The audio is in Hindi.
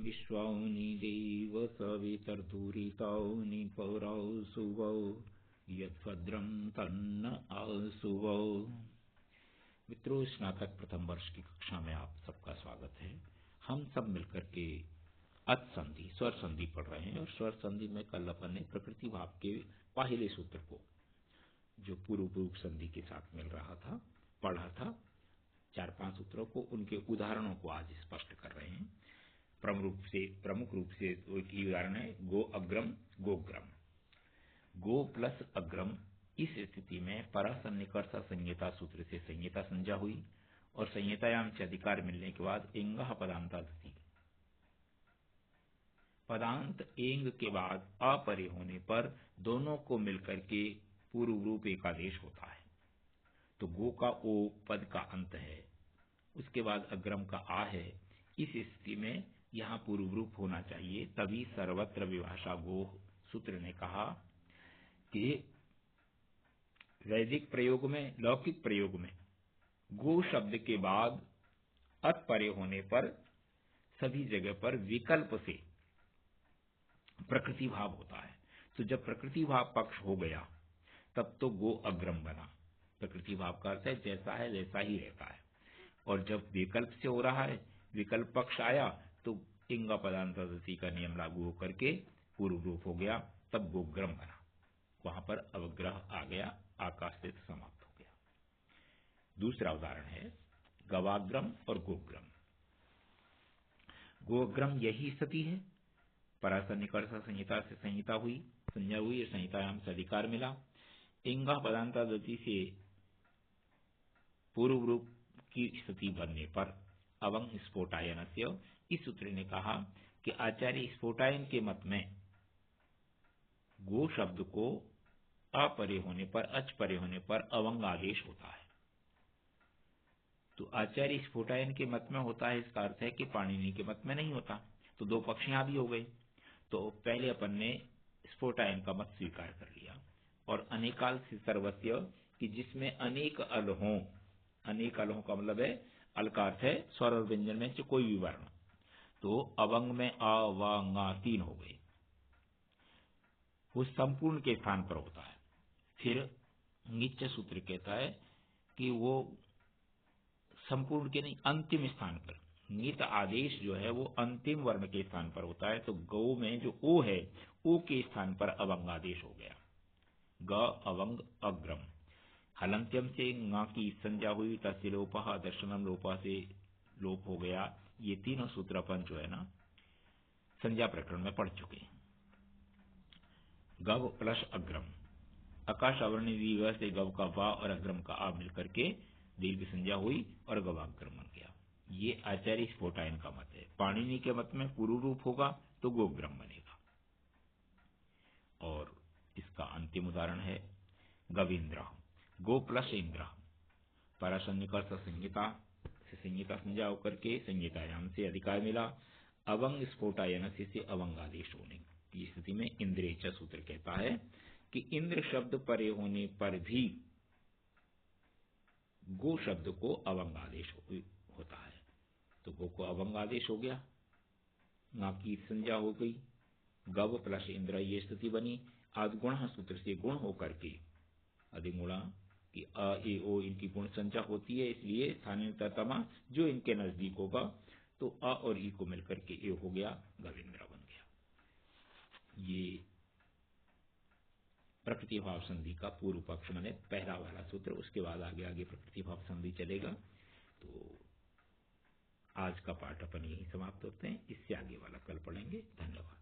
विश्वानि देव सवितर्दुरितानि पौरौ सुवौ यद्भद्रं तन्न आसुवौ। मित्रों, स्नातक प्रथम वर्ष की कक्षा में आप सबका स्वागत है। हम सब मिलकर के अच संधि स्वर संधि पढ़ रहे हैं और स्वर संधि में कल अपन ने प्रकृति भाव के पहले सूत्र को जो पूर्व रूप संधि के साथ मिल रहा था पढ़ा था। 4-5 सूत्रों को, उनके उदाहरणों को आज स्पष्ट कर रहे हैं। प्रमुख रूप से एक उदाहरण है गो अग्रम गोग्रम। गो प्लस अग्रम, इस स्थिति में परासन्निकर्ष संहिता सूत्र से संहिता संज्ञा हुई और संहितायाम से अधिकार मिलने के बाद एंगः पदांतादति। पदांत एंग के बाद अपरे होने पर दोनों को मिलकर के पूर्व रूप एकादेश होता है। तो गो का ओ पद का अंत है, उसके बाद अग्रम का आ है। इस स्थिति में यहां पूर्व रूप होना चाहिए, तभी सर्वत्र विभाषा गो सूत्र ने कहा कि वैदिक प्रयोग में, लौकिक प्रयोग में गो शब्द के बाद अत परे होने पर सभी जगह पर विकल्प से प्रकृति भाव होता है। तो जब प्रकृति भाव पक्ष हो गया तब तो गो अग्रम बना। प्रकृति भाव का अर्थ है जैसा है वैसा ही रहता है। और जब विकल्प से हो रहा है, विकल्प पक्ष आया तो इंग पदांतादति का नियम लागू होकर के पूर्व रूप हो गया, तब गोग्रम बना। वहां पर अवग्रह आ गया, आकाश से समाप्त हो गया। दूसरा उदाहरण है गवाग्रम और गोग्रम। गोग्रम यही स्थिति है, परासन्निकर्ष संहिता से संज्ञा हुई और संहितायाम से अधिकार मिला। इंग पदांतादति से पूर्व रूप की स्थिति बनने पर अवंग स्फोटायनस्य, इस सूत्र ने कहा कि आचार्य स्फोटायन के मत में गो शब्द को अपरे होने पर, अच परे होने पर अवंग आदेश होता है। तो आचार्य स्फोटायन के मत में होता है, इसका अर्थ है कि पाणिनि के मत में नहीं होता। तो दो पक्ष यहां भी हो गए। तो पहले अपन ने स्फोटायन का मत स्वीकार कर लिया और अनेकाल से सर्वस्य कि जिसमें अनेक अल हों। अनेक अल हों का मतलब है अल का अर्थ है स्वर और व्यंजन में से कोई भी वर्ण। तो अवंग में अ व ङ 3 हो गए, वो संपूर्ण के स्थान पर होता है। फिर नित्य सूत्र कहता है कि वो संपूर्ण के नहीं, अंतिम स्थान पर नित आदेश जो है वो अंतिम वर्ण के स्थान पर होता है। तो गौ में जो ओ है, ओ के स्थान पर अवंग आदेश हो गया, ग अवंग अग्रम। हलंत्यम से ङ की संज्ञा हुई, तस्य लोपः दर्शनम लोपा से लोप हो गया। ये तीनों सूत्र अपन जो है ना संज्ञा प्रकरण में पढ़ चुके हैं। गव प्लस अग्रम, आकाश अवर्णी दीर्घ से गव का वा और अग्रम का आ मिलकर के दीर्घ संज्ञा हुई और गवाग्रम बन गया। ये आचार्य स्फोटायन का मत है। पाणिनि के मत में पूर्व रूप होगा तो गोग्रम बनेगा। और इसका अंतिम उदाहरण है गवीन्द्र। गो प्लस इंद्र, परासन्निकर्ष संहिता से संहिता संज्ञा होकर के संहितायाम से अधिकार मिला। अवंग स्फोटायन से अवंग आदेश होने की स्थिति में इंद्रेच सूत्र कहता है कि इंद्र शब्द परे होने पर भी गो शब्द को अवंग आदेश होता है। तो गो को अवंग आदेश हो गया, ना की संज्ञा हो गई, गव प्लस इंद्र ये स्थिति बनी। आदिगुण सूत्र से गुण होकर के अधिगुणा कि अ ए ओ इनकी गुण संज्ञा होती है, इसलिए स्थानीयतमा जो इनके नजदीक होगा तो अ और ई को मिलकर के ए हो गया, गविंद्र बन गया। ये प्रकृति भाव संधि का पूर्व पक्ष माने पहला वाला सूत्र। उसके बाद आगे आगे प्रकृति भाव संधि चलेगा। तो आज का पाठ अपन यही समाप्त करते हैं, इससे आगे वाला कल पढ़ेंगे। धन्यवाद।